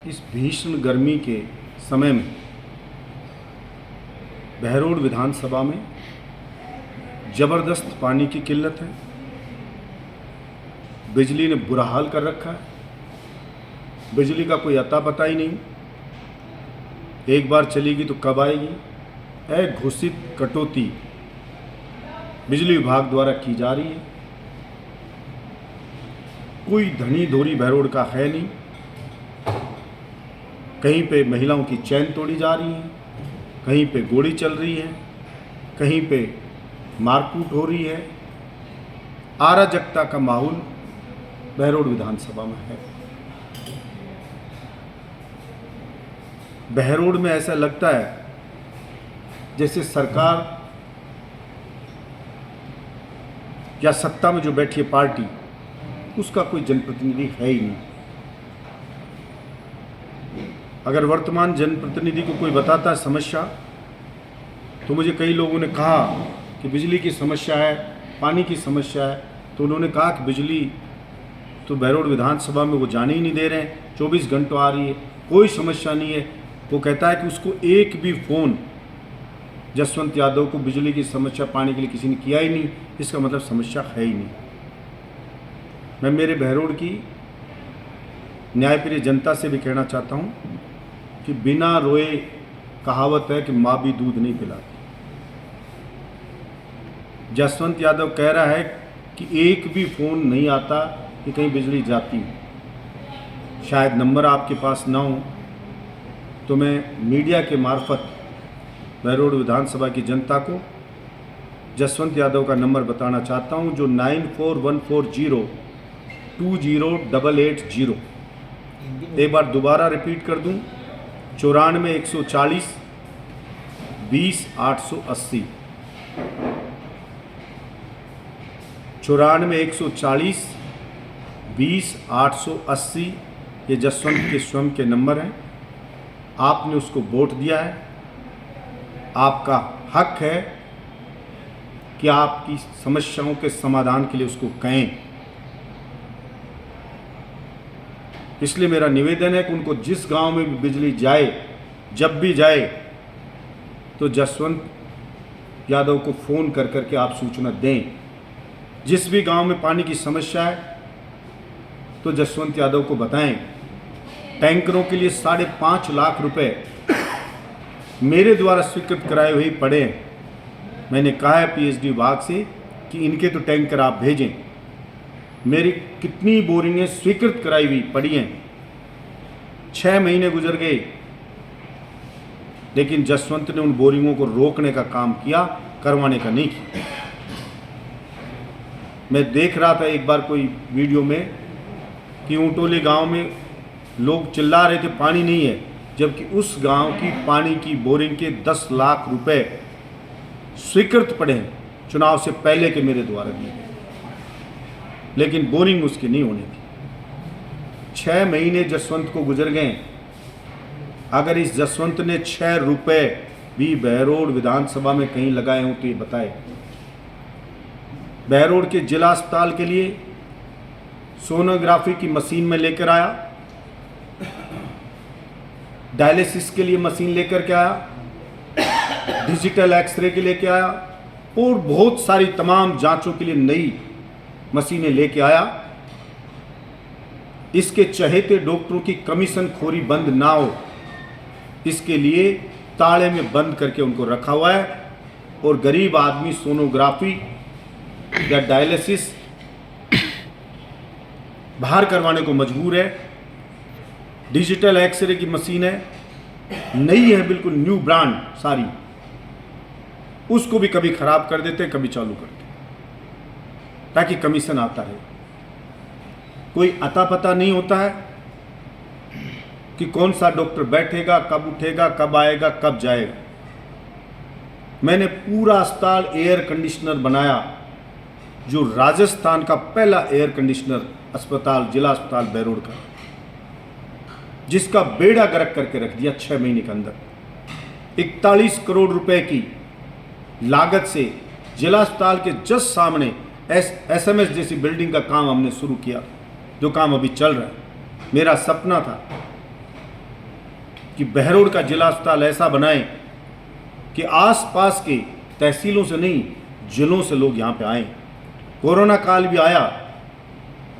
इस भीषण गर्मी के समय में बहरोड विधानसभा में ज़बरदस्त पानी की किल्लत है। बिजली ने बुरा हाल कर रखा है। बिजली का कोई अता पता ही नहीं। एक बार चलेगी तो कब आएगी। अघोषित कटौती बिजली विभाग द्वारा की जा रही है। कोई धनी धोरी बहरोड का है नहीं। कहीं पे महिलाओं की चैन तोड़ी जा रही है, कहीं पे गोली चल रही है, कहीं पे मारकूट हो रही है। अराजकता का माहौल बहरोड विधानसभा में है। बहरोड में ऐसा लगता है जैसे सरकार या सत्ता में जो बैठी है पार्टी, उसका कोई जनप्रतिनिधि है ही नहीं। अगर वर्तमान जनप्रतिनिधि को कोई बताता है समस्या, तो मुझे कई लोगों ने कहा कि बिजली की समस्या है, पानी की समस्या है, तो उन्होंने कहा कि बिजली तो बहरोड विधानसभा में वो जाने ही नहीं दे रहे हैं, 24 घंटों आ रही है, कोई समस्या नहीं है। वो कहता है कि उसको एक भी फ़ोन जसवंत यादव को बिजली की समस्या, पानी के लिए किसी ने किया ही नहीं। इसका मतलब समस्या है ही नहीं। मैं मेरे बहरोड की न्यायप्रिय जनता से भी कहना चाहता हूँ कि बिना रोए कहावत है कि माँ भी दूध नहीं पिलाती। जसवंत यादव कह रहा है कि एक भी फ़ोन नहीं आता कि कहीं बिजली जाती हो। शायद नंबर आपके पास ना हो, तो मैं मीडिया के मार्फत बहरोड विधानसभा की जनता को जसवंत यादव का नंबर बताना चाहता हूं, जो 9414020880। एक बार दोबारा रिपीट कर दूं, 94 140 20 880। 94 140 20 880 ये जसवंत के स्वयं के नंबर हैं। आपने उसको वोट दिया है, आपका हक है कि आपकी समस्याओं के समाधान के लिए उसको कहें। इसलिए मेरा निवेदन है कि उनको जिस गांव में भी बिजली जाए, जब भी जाए, तो जसवंत यादव को फ़ोन कर करके आप सूचना दें। जिस भी गांव में पानी की समस्या है तो जसवंत यादव को बताएं। टैंकरों के लिए 5.5 लाख रुपए मेरे द्वारा स्वीकृत कराए हुए पड़े हैं। मैंने कहा है पीएचडी विभाग से कि इनके तो टैंकर आप भेजें। मेरी कितनी बोरिंगें स्वीकृत कराई हुई पड़ी हैं। 6 महीने गुजर गए, लेकिन जसवंत ने उन बोरिंगों को रोकने का काम किया, करवाने का नहीं किया। मैं देख रहा था एक बार कोई वीडियो में कि ऊंटोली गांव में लोग चिल्ला रहे थे पानी नहीं है, जबकि उस गांव की पानी की बोरिंग के 10 लाख रुपए स्वीकृत पड़े हैं, चुनाव से पहले के मेरे द्वारा दिए, लेकिन बोरिंग उसकी नहीं होने थी। 6 महीने जसवंत को गुजर गए। अगर इस जसवंत ने 6 रुपए भी बहरोड विधानसभा में कहीं लगाए हों तो ये बताए। बहरोड के जिला अस्पताल के लिए सोनोग्राफी की मशीन में लेकर आया, डायलिसिस के लिए मशीन लेकर के आया, डिजिटल एक्सरे के लेके आया, और बहुत सारी तमाम जांचों के लिए नई मशीनें लेके आया। इसके चहेते डॉक्टरों की कमीशन खोरी बंद ना हो, इसके लिए ताले में बंद करके उनको रखा हुआ है। और गरीब आदमी सोनोग्राफी या डायलिसिस बाहर करवाने को मजबूर है। डिजिटल एक्सरे की मशीन है, नई है, बिल्कुल न्यू ब्रांड सारी, उसको भी कभी खराब कर देते, कभी चालू करते, ताकि कमीशन आता रहे। कोई अता पता नहीं होता है कि कौन सा डॉक्टर बैठेगा, कब उठेगा, कब आएगा, कब जाएगा। मैंने पूरा अस्पताल एयर कंडीशनर बनाया, जो राजस्थान का पहला एयर कंडीशनर अस्पताल, जिला अस्पताल बहरोड का, जिसका बेड़ा गर्क करके रख दिया 6 महीने के अंदर। 41 करोड़ रुपए की लागत से जिला अस्पताल के जस्ट सामने एसएमएस जैसी बिल्डिंग का काम हमने शुरू किया, जो काम अभी चल रहा है। मेरा सपना था कि बहरोड का जिला अस्पताल ऐसा बनाएं कि आसपास के तहसीलों से नहीं, जिलों से लोग यहाँ पे आएं। कोरोना काल भी आया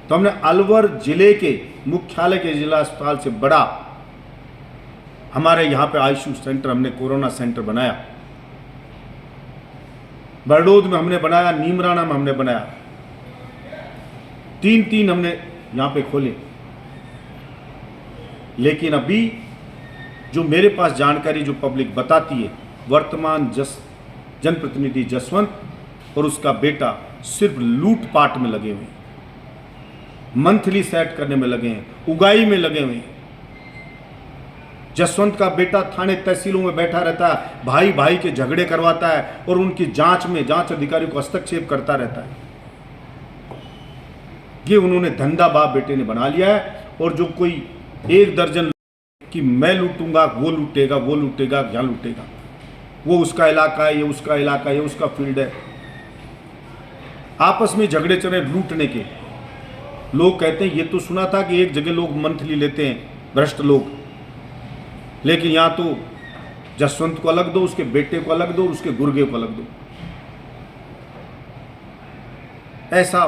तो हमने अलवर जिले के मुख्यालय के जिला अस्पताल से बड़ा हमारे यहाँ पे आईसीयू सेंटर, हमने कोरोना सेंटर बनाया। बरडोद में हमने बनाया, नीमराना में हमने बनाया, तीन हमने यहाँ पे खोले। लेकिन अभी जो मेरे पास जानकारी जो पब्लिक बताती है, वर्तमान जनप्रतिनिधि जसवंत और उसका बेटा सिर्फ लूटपाट में लगे हुए हैं, मंथली सेट करने में लगे हैं, उगाई में लगे हुए हैं। जसवंत का बेटा थाने तहसीलों में बैठा रहता है, भाई भाई के झगड़े करवाता है और उनकी जांच में जांच अधिकारियों को हस्तक्षेप करता रहता है। ये उन्होंने धंधा बाप बेटे ने बना लिया है। और जो कोई 1 दर्जन कि मैं लूटूंगा, वो लूटेगा, वो लूटेगा, क्या लूटेगा, वो उसका इलाका है, ये उसका इलाका है, ये उसका फील्ड है। आपस में झगड़े चल रहे लूटने के। लोग कहते हैं, ये तो सुना था कि एक जगह लोग मंथली लेते हैं भ्रष्ट लोग, लेकिन यहां तो जसवंत को अलग दो, उसके बेटे को अलग दो, उसके गुर्गे को अलग दो। ऐसा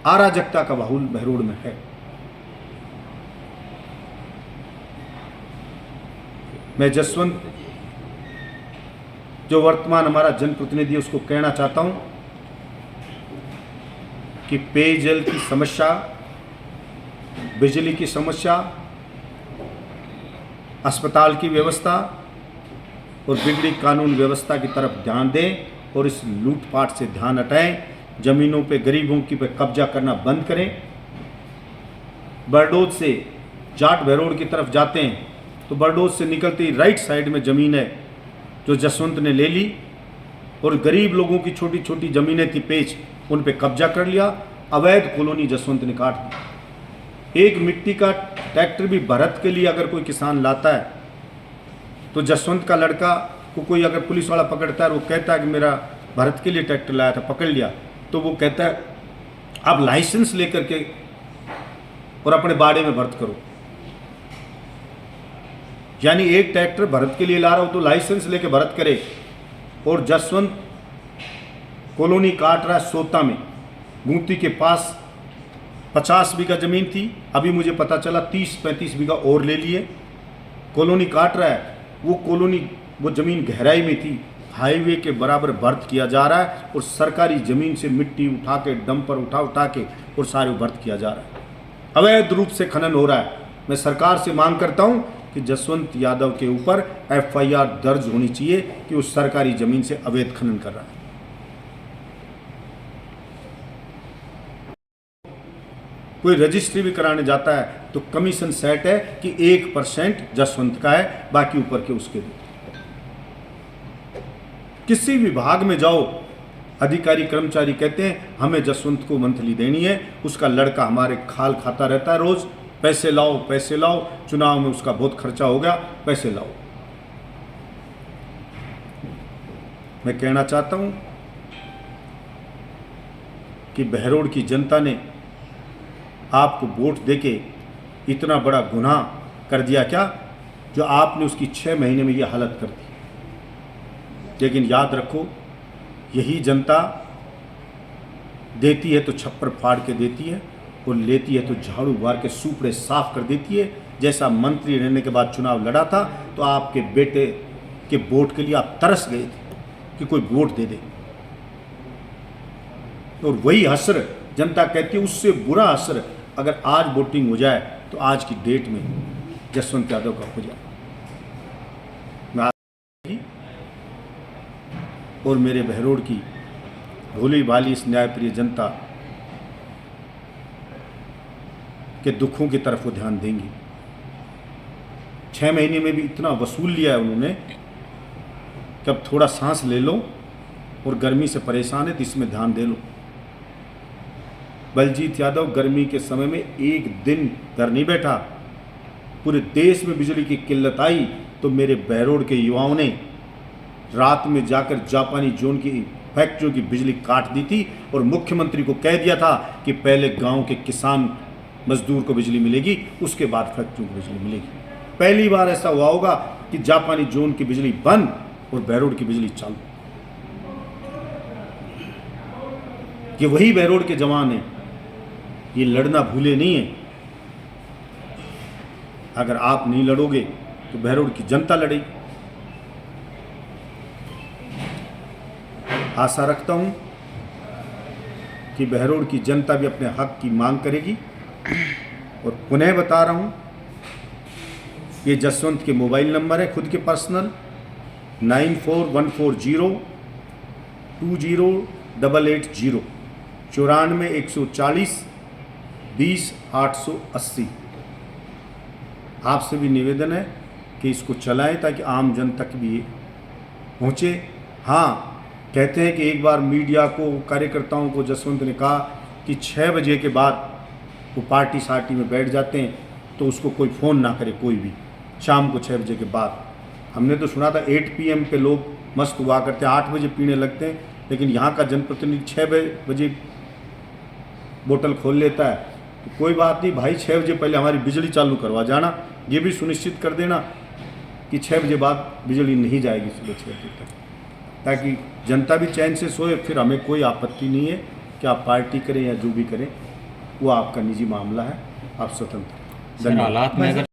अराजकता का माहौल बहरोड में है। मैं जसवंत जो वर्तमान हमारा जनप्रतिनिधि है उसको कहना चाहता हूं कि पेयजल की समस्या, बिजली की समस्या, अस्पताल की व्यवस्था और बिगड़ी कानून व्यवस्था की तरफ ध्यान दें और इस लूटपाट से ध्यान हटाएं। जमीनों पे गरीबों की पे कब्जा करना बंद करें। बरडोद से जाट बहरोड की तरफ जाते हैं तो बरडोद से निकलते ही राइट साइड में ज़मीन है जो जसवंत ने ले ली और गरीब लोगों की छोटी छोटी ज़मीनें थी पेच, उन पे कब्जा कर लिया। अवैध कॉलोनी जसवंत ने काट दी। एक मिट्टी का ट्रैक्टर भी भरत के लिए अगर कोई किसान लाता है तो जसवंत का लड़का को कोई अगर पुलिस वाला पकड़ता है, वो कहता है कि मेरा भरत के लिए ट्रैक्टर लाया था, पकड़ लिया, तो वो कहता है आप लाइसेंस लेकर के और अपने बाड़े में भरत करो। यानी एक ट्रैक्टर भरत के लिए ला रहा हो तो लाइसेंस लेके भरत करे। और जसवंत कॉलोनी काट रहा है सोता में, गुमती के पास 50 बीघा ज़मीन थी, अभी मुझे पता चला 30-35 बीघा और ले लिए। कॉलोनी काट रहा है, वो कॉलोनी वो ज़मीन गहराई में थी, हाईवे के बराबर भर्त किया जा रहा है और सरकारी ज़मीन से मिट्टी उठा के डंपर उठा के और सारे भर्त किया जा रहा है। अवैध रूप से खनन हो रहा है। मैं सरकार से मांग करता हूं कि जसवंत यादव के ऊपर FIR दर्ज होनी चाहिए कि वो सरकारी ज़मीन से अवैध खनन कर रहा है। कोई रजिस्ट्री भी कराने जाता है तो कमीशन सेट है कि 1% जसवंत का है, बाकी ऊपर के उसके दो। किसी विभाग में जाओ, अधिकारी कर्मचारी कहते हैं हमें जसवंत को मंथली देनी है, उसका लड़का हमारे खाल खाता रहता है रोज, पैसे लाओ पैसे लाओ, चुनाव में उसका बहुत खर्चा हो गया, पैसे लाओ। मैं कहना चाहता हूं कि बहरोड की जनता ने आपको वोट देके इतना बड़ा गुनाह कर दिया क्या, जो आपने उसकी 6 महीने में यह हालत कर दी। लेकिन याद रखो, यही जनता देती है तो छप्पर फाड़ के देती है और लेती है तो झाड़ू मार के सूपड़े साफ कर देती है। जैसा मंत्री रहने के बाद चुनाव लड़ा था तो आपके बेटे के वोट के लिए आप तरस गए थे कि कोई वोट दे दे, और वही असर जनता कहती है, उससे बुरा असर अगर आज वोटिंग हो जाए तो आज की डेट में जसवंत यादव का हो जाए। और मेरे बहरोड की भोली भाली इस न्यायप्रिय जनता के दुखों की तरफ वो ध्यान देंगी। 6 महीने में भी इतना वसूल लिया है उन्होंने कि अब थोड़ा सांस ले लो, और गर्मी से परेशान है तो इसमें ध्यान दे लो। बलजीत यादव गर्मी के समय में एक दिन घर नहीं बैठा। पूरे देश में बिजली की किल्लत आई तो मेरे बहरोड के युवाओं ने रात में जाकर जापानी जोन की फैक्ट्रियों की बिजली काट दी थी और मुख्यमंत्री को कह दिया था कि पहले गांव के किसान मजदूर को बिजली मिलेगी, उसके बाद फैक्ट्रियों को बिजली मिलेगी। पहली बार ऐसा हुआ होगा कि जापानी जोन की बिजली बंद और बहरोड की बिजली चालू। कि वही बहरोड के जवान हैं, ये लड़ना भूले नहीं है। अगर आप नहीं लड़ोगे तो बहरोड की जनता लड़ेगी। आशा रखता हूं कि बहरोड की जनता भी अपने हक की मांग करेगी। और पुनः बता रहा हूं, ये जसवंत के मोबाइल नंबर है खुद के पर्सनल 9414020880 94 140 20 880। आपसे भी निवेदन है कि इसको चलाएं ताकि आम जन तक भी ये पहुँचे। हाँ, कहते हैं कि एक बार मीडिया को, कार्यकर्ताओं को जसवंत ने कहा कि 6 बजे के बाद वो पार्टी सार्टी में बैठ जाते हैं तो उसको कोई फ़ोन ना करे, कोई भी शाम को 6 बजे के बाद। हमने तो सुना था 8 PM पे लोग मस्त हुआ करते हैं, 8 बजे पीने लगते हैं, लेकिन यहाँ का जनप्रतिनिधि 6 बजे बोतल खोल लेता है। तो कोई बात नहीं भाई, 6 बजे पहले हमारी बिजली चालू करवा जाना, ये भी सुनिश्चित कर देना कि 6 बजे बाद बिजली नहीं जाएगी सुबह 6 बजे तक, ताकि जनता भी चैन से सोए। फिर हमें कोई आपत्ति नहीं है कि आप पार्टी करें या जो भी करें, वो आपका निजी मामला है, आप स्वतंत्र। हालात में अगर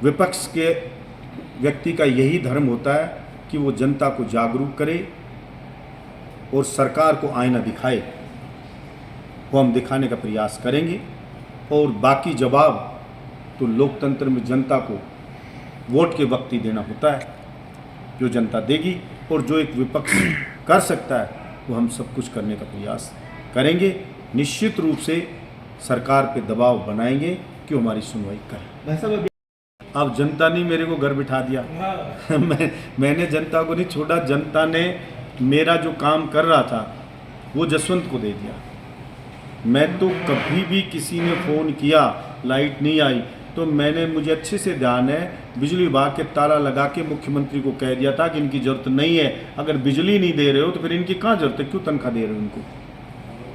विपक्ष के व्यक्ति का यही धर्म होता है कि वो जनता को जागरूक करे और सरकार को आईना दिखाए, वो हम दिखाने का प्रयास करेंगे। और बाकी जवाब तो लोकतंत्र में जनता को वोट के वक्त ही देना होता है, जो जनता देगी। और जो एक विपक्ष कर सकता है वो हम सब कुछ करने का प्रयास करेंगे। निश्चित रूप से सरकार पे दबाव बनाएंगे कि वो हमारी सुनवाई करे। अब जनता ने मेरे को घर बिठा दिया मैंने जनता को नहीं छोड़ा, जनता ने मेरा जो काम कर रहा था वो जसवंत को दे दिया। मैं तो कभी भी किसी ने फ़ोन किया लाइट नहीं आई तो मुझे अच्छे से ध्यान है, बिजली विभाग के ताला लगा के मुख्यमंत्री को कह दिया था कि इनकी ज़रूरत नहीं है। अगर बिजली नहीं दे रहे हो तो फिर इनकी कहाँ ज़रूरत है, क्यों तनख्वाह दे रहे हो इनको।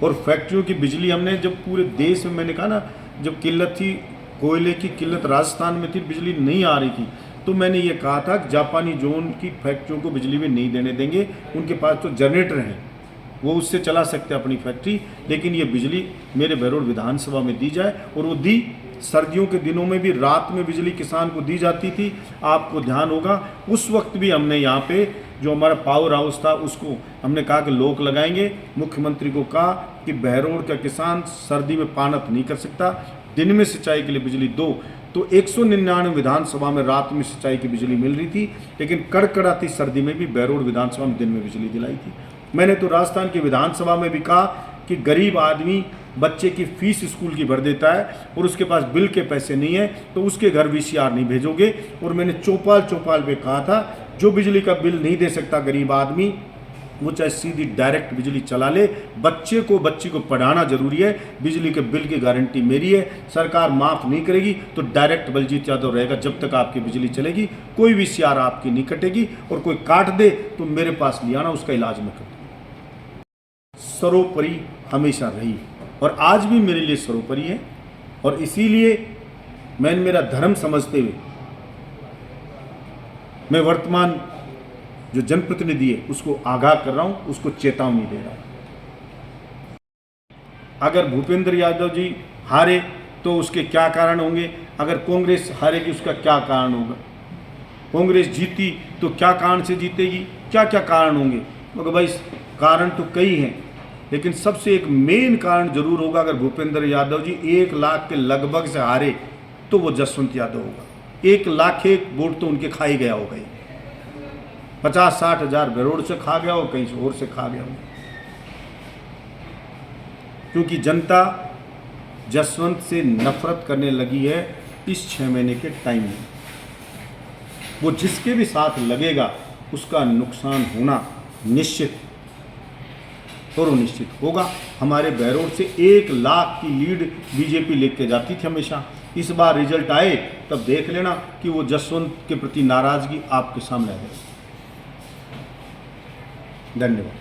और फैक्ट्रियों की बिजली हमने जब पूरे देश में, मैंने कहा ना, जब किल्लत थी, कोयले की किल्लत राजस्थान में थी, बिजली नहीं आ रही थी, तो मैंने ये कहा था कि जापानी जोन की फैक्ट्रियों को बिजली में नहीं देने देंगे। उनके पास तो जनरेटर हैं, वो उससे चला सकते हैं अपनी फैक्ट्री, लेकिन ये बिजली मेरे बहरोड विधानसभा में दी जाए। और वो दी। सर्दियों के दिनों में भी रात में बिजली किसान को दी जाती थी, आपको ध्यान होगा। उस वक्त भी हमने यहाँ पे जो हमारा पावर हाउस था उसको हमने कहा कि लोक लगाएंगे। मुख्यमंत्री को कहा कि बहरोड का किसान सर्दी में पानत नहीं कर सकता, दिन में सिंचाई के लिए बिजली दो। तो 199 विधानसभा में रात में सिंचाई की बिजली मिल रही थी, लेकिन कड़कड़ाती सर्दी में भी बहरोड विधानसभा में दिन में बिजली दिलाई थी। मैंने तो राजस्थान की विधानसभा में भी कहा कि गरीब आदमी बच्चे की फीस स्कूल की भर देता है और उसके पास बिल के पैसे नहीं है तो उसके घर VCR नहीं भेजोगे। और मैंने चौपाल पे कहा था, जो बिजली का बिल नहीं दे सकता गरीब आदमी, वो चाहे सीधी डायरेक्ट बिजली चला ले। बच्ची को पढ़ाना जरूरी है, बिजली के बिल की गारंटी मेरी है, सरकार माफ़ नहीं करेगी तो डायरेक्ट बलजीत यादव रहेगा जब तक आपकी बिजली चलेगी। कोई VCR आपकी नहीं कटेगी, और कोई काट दे तो मेरे पास ले आना, उसका इलाज मैं कर दूँ। सर्वोपरि हमेशा रही और आज भी मेरे लिए सर्वोपरि है। और इसीलिए मैंने मेरा धर्म समझते हुए मैं वर्तमान जो जनप्रतिनिधि है उसको आगाह कर रहा हूं, उसको चेतावनी दे रहा हूं। अगर भूपेंद्र यादव जी हारे तो उसके क्या कारण होंगे, अगर कांग्रेस हारेगी उसका क्या कारण होगा, कांग्रेस जीती तो क्या कारण से जीतेगी, क्या क्या कारण होंगे। मगर भाई कारण तो कई हैं, लेकिन सबसे एक मेन कारण जरूर होगा, अगर भूपेंद्र यादव जी 1 लाख के लगभग से हारे तो वो जसवंत यादव होगा। 1,01,000 वोट तो उनके खा ही गया होगा, 50-60 हज़ार बहरोड से खा गया हो, कहीं से और से खा गया हो। क्योंकि जनता जसवंत से नफरत करने लगी है इस 6 महीने के टाइम में। वो जिसके भी साथ लगेगा उसका नुकसान होना निश्चित और निश्चित होगा। हमारे बहरोड से 1 लाख की लीड बीजेपी लेके जाती थी हमेशा। इस बार रिजल्ट आए तब देख लेना कि वो जसवंत के प्रति नाराजगी आपके सामने है। धन्यवाद।